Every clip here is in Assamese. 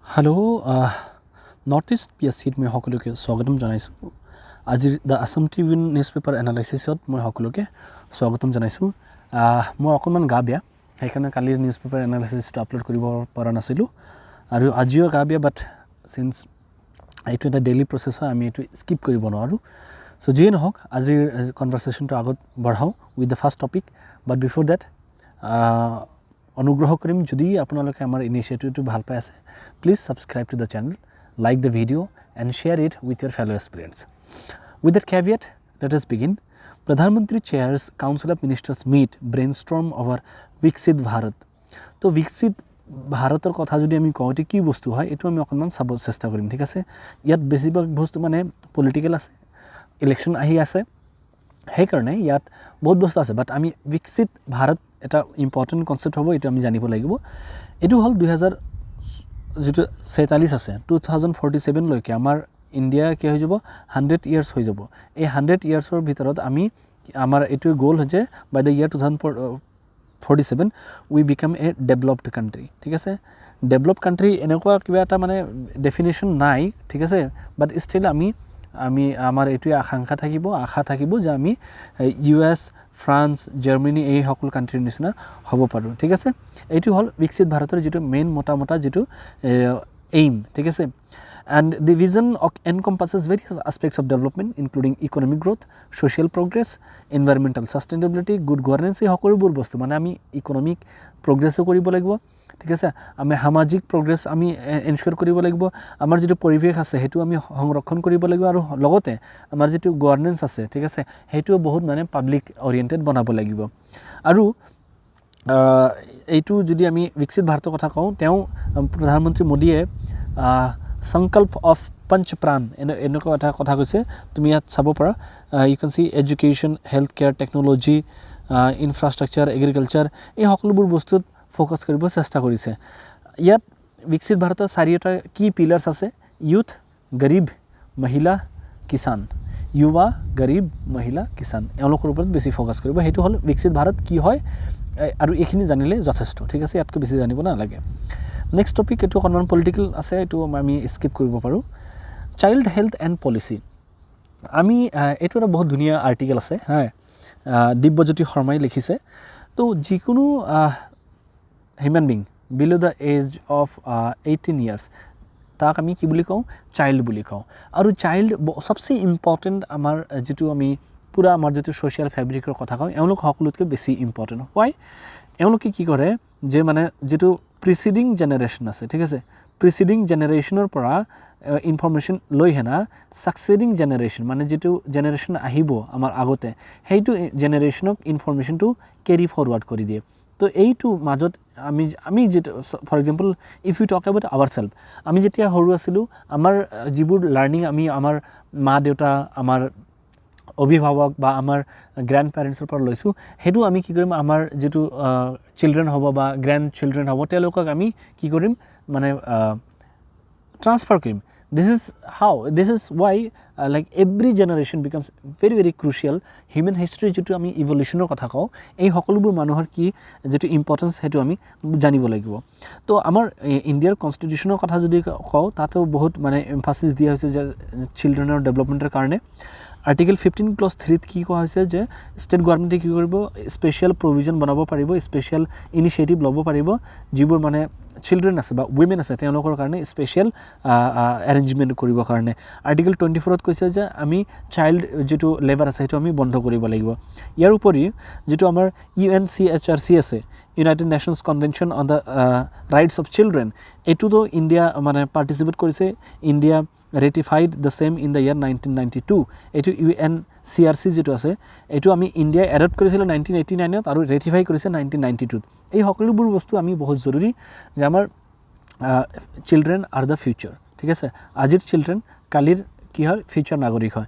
Hello, NORTHEAST PSC মই সকলোকে স্বাগতম জনাইছো আজি দা আসাম ট্ৰিবিউন নিউজপেপাৰ এনালাইসিছত মই সকলোকে স্বাগতম জনাইছো মই অকমান গা বেয়া সেইকাৰণে কালিৰ নিউজপেপাৰ এনালাইসিছটো আপলোড কৰিব পৰা নাছিলো আৰু আজিও গা বেয়া বাট সিন্স এইটো এটা ডেইলি প্ৰসেস হয় আমি এইটো স্কিপ কৰিব নোৱাৰো সো যিয়ে নহওক আজিৰ কনভাৰসেশনটো আগত বঢ়াও with the first topic but বিফোৰ that অনুগ্ৰহ কৰিম যদি আপোনালোকে আমাৰ ইনিশিয়েটিভটো ভাল পাই আছে please subscribe to the channel like the video and share it with your fellow aspirants. With that caveat, let us begin. Pradhan Mantri chairs Council of Ministers meet brainstorm over Viksit Bharat. তো Viksit ভাৰতৰ কথা যদি আমি কওঁ কি বস্তু হয় এটো আমি অকমান চাব চেষ্টা কৰিম ঠিক আছে ইয়াত বেছিভাগ বস্তু মানে পলিটিক্যাল আছে ইলেকশন আহি আছে সেই কাৰণে ইয়াত বহুত বস্তু আছে বাট আমি Viksit ভাৰত এটা ইম্পৰ্টেন্ট কনসেপ্ট হ'ব এটো আমি জানিব লাগিব এটো হল 2000 যেটো 47 আছে 2047 লৈকে আমাৰ ইন্ডিয়া কি হৈ যাব 100 ইয়াৰ্স হৈ যাব এই 100 ইয়াৰ্সৰ ভিতৰত আমি আমাৰ এটো গোল হৈছে বাই the year 2047 we become a developed country ঠিক আছে developed country এনেকুৱা কিবা এটা মানে ডেফিনিশন নাই ঠিক আছে বাট স্টিল আমি আমাৰ এটো আশা থাকিব যে আমি ইউএস ফ্ৰান্স জাৰ্মানি এই সকল কান্ট্ৰিৰ নিচিনা হ'ব পাৰো ঠিক আছে এটো হল বিকশিত ভাৰতৰ যেটো মেইন মোটা যেটো aim ঠিক আছে and the vision encompasses various aspects of development including economic growth social progress environmental sustainability good governance এই সকলোবোৰ বস্তু মানে আমি ইকোনমিক প্ৰগ্ৰেছও কৰিব লাগিব ঠিক আছে আমি সামাজিক প্ৰগ্ৰেছ আমি এনশিওৰ কৰিব লাগিব আমাৰ যেটো পৰিবেশ আছে হেতু আমি সংৰক্ষণ কৰিব লাগিব আৰু লগতে আমাৰ যেটো গভৰ্নেন্স আছে ঠিক আছে হেতু বহুত মানে পাবলিক ওৰিয়েন্টেড বনাব লাগিব আৰু এইটো যদি আমি বিকশিত ভাৰতৰ কথা কওঁ তেও প্ৰধানমন্ত্ৰী মোদীয়ে সংকল্প অফ पंच प्राण এনেকুৱা এটা কথা কৈছে তুমি ইয়াত চাব পাৰা you can see education health care technology infrastructure agriculture এই সকলোবোৰ বস্তুত ফোকাস কৰিব চেষ্টা কৰিছে ইয়াত বিকশিত ভাৰতৰ চাৰিটা কি পিলাৰ্স আছে youth গৰীব মহিলা কিষান युवा गरीब महिला किसान এওঁলোকৰ ওপৰত বেছি ফোকাস কৰিব হেতু হল বিকশিত ভাৰত কি হয় আৰু এখিনি জানিলে যথেষ্ট ঠিক আছে ইয়াতকৈ বেছি জানিব না লাগে নেক্সট টপিক এটো অকমান পলিটিক্যাল আছে এটো আমি স্কিপ কৰিব পাৰো চাইল্ড হেলথ এন্ড পলিসি আমি এটো এটা বহুত ধুনিয়া আৰ্টিকেল আছে হ্যাঁ দিব্যজ্যোতি শৰ্মাই লিখিছে তো যিকোনো হিউম্যান বিং বিলো দ্য এজ অফ 18 ইয়ার্স তাক আমি কি বুলি কওঁ চাইল্ড বুলি কওঁ আৰু চাইল্ড সবচেয়ে ইম্পৰ্টেন্ট আমাৰ যেটো আমি পুৰা আমাৰ যেটো সোশ্যাল ফেব্ৰিকৰ কথা কওঁ এওঁলোক সকলোতকৈ বেছি ইম্পৰ্টেন্ট হয় এওঁলোকে কি কৰে যে মানে যেটো প্ৰিসিডিং জেনাৰেশন আছে ঠিক আছে প্ৰিসিডিং জেনাৰেশনৰ পৰা ইনফৰমেশন লৈ হেনা সাকসেডিং জেনাৰেশন মানে যেটো জেনাৰেশন আহিব আমাৰ আগতে হেইটো জেনাৰেশনক ইনফৰমেশনটো ক্যাৰি ফৰৱাৰ্ড কৰি দিয়ে তো এইটো মাজত আমি যেটো for example if you talk about ourselves আমি যেতিয়া হৰু আছিলো আমাৰ জিবুৰ লাৰ্নিং আমি আমাৰ মা দেউতা আমাৰ অভিভাৱক বা আমাৰ গ্ৰ্যান্ড প্যাৰেন্টছৰ পৰা লৈছো হেতু আমি কি কৰিম আমাৰ যেটো চিলড্ৰেন হ'ব বা গ্ৰ্যান্ড চিলড্ৰেন হ'ব তেওঁলোকক আমি কি কৰিম মানে ট্ৰান্সফাৰ কৰিম this is why like every generation becomes very crucial human history যেটো আমি ইভলিউশনৰ কথা কওঁ এই সকলোবোৰ মানুহৰ কি যেটো ইম্পৰ্টেন্স হেতু আমি জানিব লাগিব তো আমাৰ ইন্ডিয়াৰ কনস্টিটিউশনৰ কথা যদি কওঁ তাতো বহুত মানে এমফাসিস দিয়া হৈছে যে চিলড্ৰেনৰ ডেভেলপমেন্টৰ কাৰণে আৰ্টিকেল 15 ক্লজ 3 কি কোৱা হৈছে যে ষ্টেট গভৰ্নমেন্টে কি কৰিব স্পেশাল প্ৰভিজন বনাব পাৰিব স্পেশাল ইনিশিয়েটিভ ল'ব পাৰিব যিবোৰ মানে চিলড্ৰেন আছে বা উইমেন আছে তেওঁলোকৰ কাৰণে স্পেশাল এৰেঞ্জমেন্ট কৰিব কাৰণে আৰ্টিকেল 24 ত কৈছে যে আমি চাইল্ড যেটো লেবাৰ আছে হেতু আমি বন্ধ কৰিব লাগিব ইয়াৰ উপৰি যেটো আমাৰ UNCHRC আছে United Nations Convention on the rights of children এটো তো ইন্ডিয়া মানে পাৰ্টিসিপেট কৰিছে India ratified the same in the year 1992 etu UNCRC যেটো আছে এটো আমি ইন্ডিয়া এডপ্ট কৰিছিল 1989 ত আৰু ৰেটিফাই কৰিছে 1992 এই সকলোবোৰ বস্তু আমি বহুত জৰুৰী যে আমাৰ চিলড্ৰেন আৰ দ্য ফিউচাৰ ঠিক আছে আজিৰ চিলড্ৰেন কালিৰ কি হয় ফিউচাৰ নাগৰিক হয়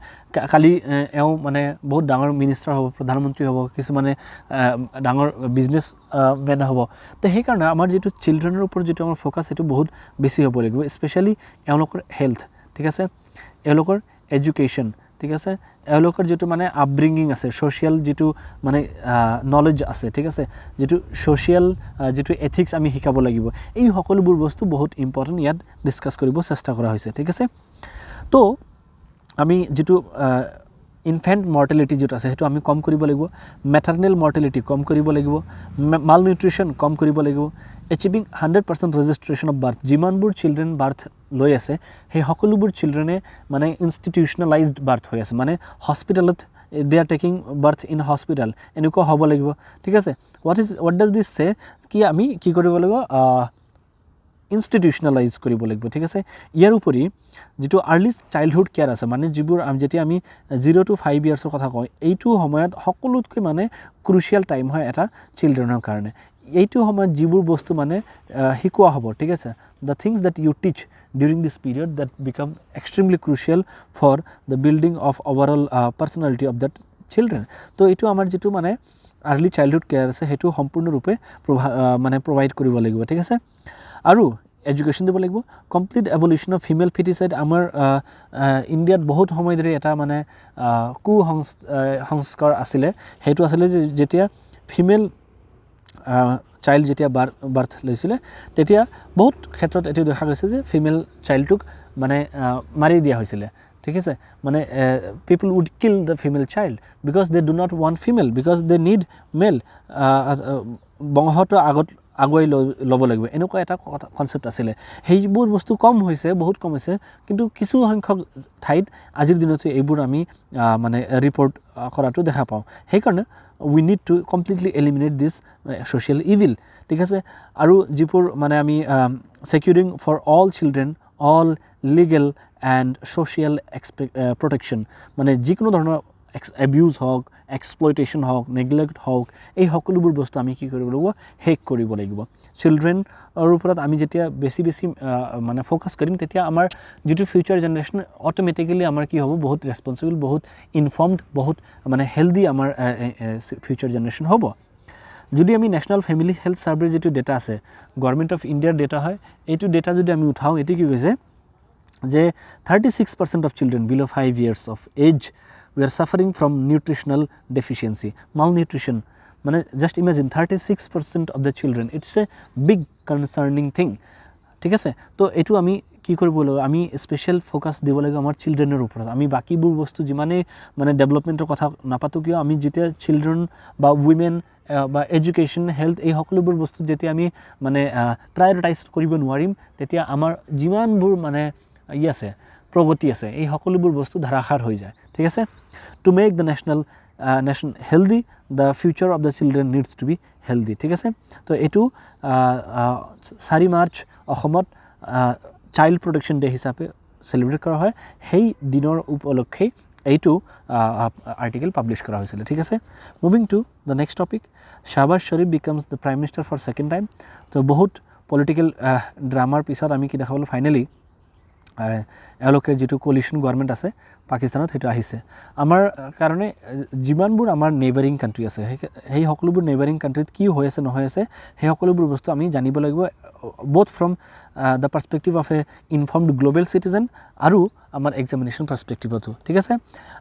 কালি এও মানে বহুত ডাঙৰ মিনিষ্টাৰ হ'ব প্ৰধানমন্ত্ৰী হ'ব কিছু মানে ডাঙৰ বিজনেস মেন হ'ব তো সেই কাৰণে আমাৰ যেটো চিলড্ৰেনৰ ওপৰত যেটো আমাৰ ফোকাস এটো বহুত বেছি হ'ব লাগিব স্পেশালি এওঁলোকৰ হেলথ ঠিক আছে এওঁলোকৰ এডুকেশ্যন ঠিক আছে এওঁলোকৰ যেটো মানে আপব্ৰিংগিং আছে সোশ্যাল যেটো মানে নলেজ আছে ঠিক আছে যেটো সোশ্যাল যেটো এথিক্স আমি শিকাব লাগিব এই সকলোবোৰ বস্তু বহুত ইম্পৰ্টেন্ট ইয়াত ডিসকাস কৰিব চেষ্টা কৰা হৈছে ঠিক আছে তো আমি যেটো ইনফেন্ট মৰ্টেলিটি যেটো আছে হেতু আমি কম কৰিব লাগিব ম্যাটাৰনেল মৰ্টেলিটি কম কৰিব লাগিব মাল নিউট্ৰিশন কম কৰিব লাগিব achieving 100% registration of birth jimanbur children birth loi ase he hokolubur children mane institutionalized birth hoy ase mane hospital they are taking birth in hospital enuko hobo lagibo thik ase what does this say ki ami ki koribo lagibo institutionalize koribo lagibo thik ase yar upori jitu early childhood care ase mane jibur am jeti ami 0 to 5 years or kotha koy eitu homoyat hokolutke mane crucial time hoy eta childrenor karone এইটো সময় জিবুৰ বস্তু মানে হিকোৱা হ'ব ঠিক আছে the things that you teach during this period that become extremely crucial for the building of overall personality of that children তো এইটো আমাৰ যেটো মানে early childhood care আছে হেতু সম্পূৰ্ণ ৰূপে মানে প্ৰভাইড কৰিব লাগিব ঠিক আছে আৰু এডুকেশ্যন দিব লাগিব কমপ্লিট এভলিউশন অফ ফিমেল ফিটিসাইড আমাৰ ইণ্ডিয়াত বহুত সময় ধৰি এটা মানে সংস্কাৰ আছিল হেতু আছিল যেতিয়া ফিমেল চাইল্ড যেতিয়া বাৰ্থ লৈছিলে তেতিয়া বহুত ক্ষেত্ৰত এটি দেখা গৈছে যে ফিমেল চাইল্ডক মানে মাৰি দিয়া হৈছিল ঠিক আছে মানে people would kill the female child because they do not want female because they need male বংশটো আগত আগুৱাই ল'ব লাগিব এনেকুৱা এটা কনসেপ্ট আছিল সেইবোৰ বস্তু কম হৈছে বহুত কম হৈছে কিন্তু কিছু সংখ্যক ঠাইত আজিৰ দিনতে এইবোৰ আমি মানে ৰিপৰ্ট কৰাটো দেখা পাওঁ সেই কাৰণে we need to completely eliminate this social evil ঠিক আছে আৰু জিপুৰ মানে আমি securing for all children all legal and social protection মানে যিকোনো ধৰণৰ abuse হওক exploitation হওক neglect হওক এই সকলোবোৰ বস্তু আমি কি কৰিব লাগিব হেক কৰিব লাগিব children আৰু ওপৰত আমি যেতিয়া বেছি মানে ফোকাস কৰিম তেতিয়া আমাৰ যেটো ফিউচাৰ জেনাৰেশন অটোমেটিক্যালি আমাৰ কি হ'ব বহুত ৰেসপন্সিবল বহুত ইনফৰ্মড বহুত মানে হেলদি আমাৰ ফিউচাৰ জেনাৰেশন হ'ব যদি আমি ন্যাশনাল ফ্যামিলি হেলথ সাৰ্ভে যেটো ডেটা আছে গভৰ্নমেন্ট অফ ইন্ডিয়াৰ ডেটা হয় এইটো ডেটা যদি আমি উঠাও এটি কি কৈছে যে 36% of children below 5 years of age were suffering from nutritional deficiency malnutrition মানে just imagine 36% of the children it's a big concerning thing ঠিক আছে তো এটো আমি কি কৰিব লাগিব আমি স্পেশাল ফোকাস দিব লাগিব আমাৰ চিলড্ৰেনৰ ওপৰত আমি বাকিবোৰ বস্তু যিমানে মানে ডেভেলপমেন্টৰ কথা নাপাতো কিয় আমি যেতিয়া চিলড্ৰেন বা উইমেন বা এডুকেশ্যন হেলথ এই সকলোবোৰ বস্তু যেতিয়া আমি মানে প্ৰায়োৰিটাইজ কৰিব নোৱাৰিম তেতিয়া আমাৰ যিমানবোৰ মানে আছে প্ৰগতি আছে এই সকলোবোৰ বস্তু ধাৰাসাৰ হৈ যায় ঠিক আছে to make the nation healthy the future of the children needs to be healthy ঠিক আছে তো এটো 4 মাৰ্চ অসমত চাইল্ড প্ৰটেকশন ডে হিচাপে সেলিব্ৰেট কৰা হয় সেই দিনৰ উপলক্ষে এইটো আৰ্টিকেল পাবলিশ কৰা হৈছিল ঠিক আছে moving to the next topic Shahbaz Sharif becomes the prime minister for second time তো বহুত পলিটিক্যাল ড্ৰামাৰ পিছত আমি কি দেখাবলৈ ফাইনালি এওঁলোকৰ যেটো কোলিশন গভৰ্নমেন্ট আছে পাকিস্তানত হেতু আহিছে আমাৰ কাৰণে জিমানবোৰ আমাৰ নেইবাৰিং কান্ট্ৰি আছে সেই সকলোবোৰ নেইবাৰিং কান্ট্ৰিত কি হৈ আছে নহয় আছে সেই সকলোবোৰ বস্তু আমি জানিব লাগিব both from the perspective of a informed global citizen আৰু আমাৰ এক্সামিনেশন পাৰ্সপেক্টিভটো ঠিক আছে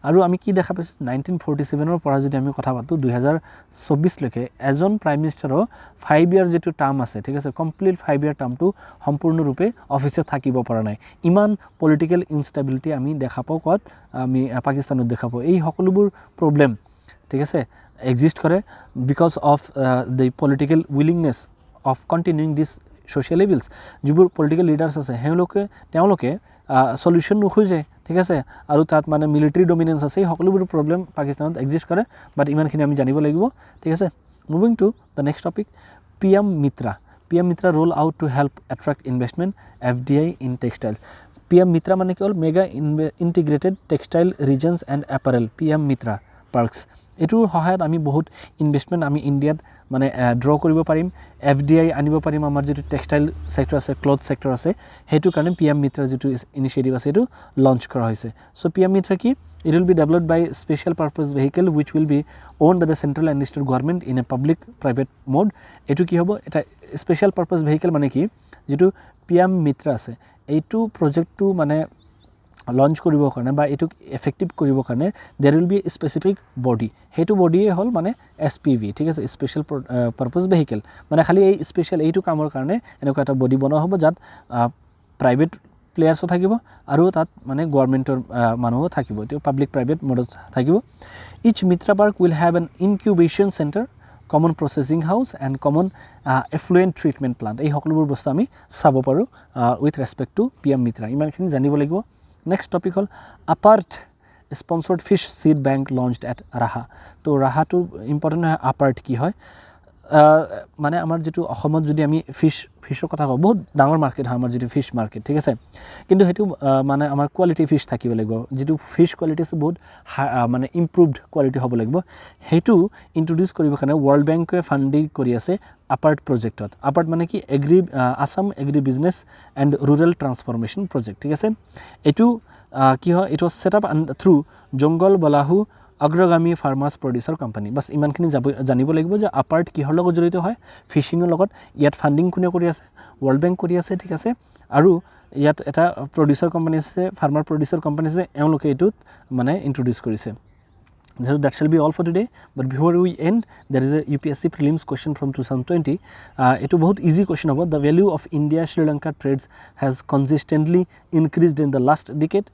আৰু আমি কি দেখা পাইছো 1947 ৰ পৰা যদি আমি কথা পাতো 2024 লৈকে এজন প্ৰাইম মিনিষ্টাৰৰ 5 ইয়াৰ যেটো টাৰ্ম আছে ঠিক আছে কমপ্লিট 5 ইয়াৰ টাৰ্মটো সম্পূৰ্ণ ৰূপে অফিসত থাকিব পৰা নাই ইমান পলিটিক্যাল ইনষ্টেবিলিটি আমি দেখা পাও কত আমি পাকিস্তানত দেখা পাও এই সকলোবোৰ প্ৰবলেম ঠিক আছে এক্সিস্ট কৰে because of the political willingness of continuing this social evils যিবোৰ পলিটিক্যাল লিডাৰ্স আছে তেওঁলোকে সলিউশন নুখুজে ঠিক আছে আৰু তাত মানে মিলিটাৰী ডমিনেন্স আছে এই সকলোবোৰ প্ৰবলেম পাকিস্তানত এক্সিস্ট কৰে বাট ইমানখিনি আমি জানিব লাগিব ঠিক আছে moving to the next topic PM Mitra roll out to help attract investment FDI in textiles PM Mitra মানে কেৱল mega integrated textile regions and apparel PM Mitra parks এটো সহায়ত আমি বহুত ইনভেষ্টমেন্ট আমি ইন্ডিয়াত মানে ড্ৰ কৰিব পাৰিম FDI আনিব পাৰিম আমাৰ যেটো টেক্সটাইল সেক্টৰ আছে ক্লথ সেক্টৰ আছে হেতু কাৰণে PM Mitra যেটো ইনিশিয়েটিভ আছে এটো লঞ্চ কৰা হৈছে সো PM Mitra কি it will be developed by special purpose vehicle which will be owned by the central and state government in a public private mode এটো কি হ'ব এটা স্পেশাল পারপাস ভেহিকল মানে কি যেটো PM Mitra আছে এইটো প্ৰজেক্টটো মানে লঞ্চ কৰিবৰ কাৰণে বা এইটোক এফেক্টিভ কৰিবৰ কাৰণে দেৰ উইল বি স্পেচিফিক বডি সেইটো বডিয়ে হ'ল মানে SPV ঠিক আছে স্পেচিয়েল পাৰপাছ ভেহিকেল মানে খালি এই স্পেচিয়েল এইটো কামৰ কাৰণে এনেকুৱা এটা বডি বনোৱা হ'ব যাত প্ৰাইভেট প্লেয়াৰ্সও থাকিব আৰু তাত মানে গভৰ্নমেন্টৰ মানুহও থাকিব এটো পাব্লিক প্ৰাইভেট মডেল থাকিব each Mitra park will have an incubation centre common processing house and common effluent treatment plant এই সকলোবোৰ বস্তু আমি চাব পাৰো with respect to PM Mitra ইমানখিনি জানিব লাগিব Next topic hol apart sponsored fish seed bank launched at Raha. To Raha to important apart ki hoy মানে আমার যেটো অসমত যদি আমি ফিশৰ কথা কও বহুত ডাঙৰ মাৰ্কেট হয় আমাৰ যেটো ফিশ মাৰ্কেট ঠিক আছে কিন্তু হেতু মানে আমাৰ কোয়ালিটি ফিশ থাকিব লাগিব যেটো ফিশ কোয়ালিটি বহুত মানে ইমপ্ৰুভড কোয়ালিটি হ'ব লাগিব হেতু ইন্ট্ৰোডিউস কৰিব কাৰণে ওয়াৰ্ল্ড ব্যাংকে ফান্ডিং কৰি আছে আপাৰ্ট প্ৰজেক্টত আপাৰ্ট মানে কি Assam agri business and rural transformation project ঠিক আছে এটু কি হয় it was set up through জঙ্গল বলাহু অগ্ৰগামী ফাৰ্মাৰ্স প্ৰডিউসাৰ কোম্পানী বাস ইমানখিনি জানিব লাগিব যে আপাৰ্ট কিহৰ লগত জড়িত হয় ফিশিংৰ লগত ইয়াত ফান্ডিং কোনে কৰি আছে ওয়াৰ্ল্ড ব্যাংক কৰি আছে ঠিক আছে আৰু ইয়াত এটা প্ৰডিউসাৰ কোম্পানী আছে ফাৰ্মাৰ প্ৰডিউসাৰ কোম্পানী আছে এওঁলোকে এটুত মানে ইন্ট্ৰোডিউস কৰিছে So that shall be all for today but before we end there is a UPSC prelims question from 2020 it is बहुत easy question about the value of India Sri Lanka trades has consistently increased in the last decade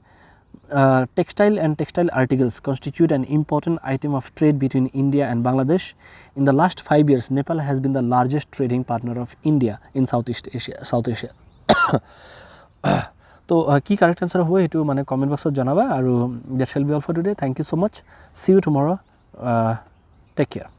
textile and textile articles constitute an important item of trade between India and Bangladesh. In the last 5 years, Nepal has been the largest trading partner of India in South Asia. So, key correct answer hoye etu mane comment box ot janaba aru that shall be all for today. Thank you so much. See you tomorrow. Take care.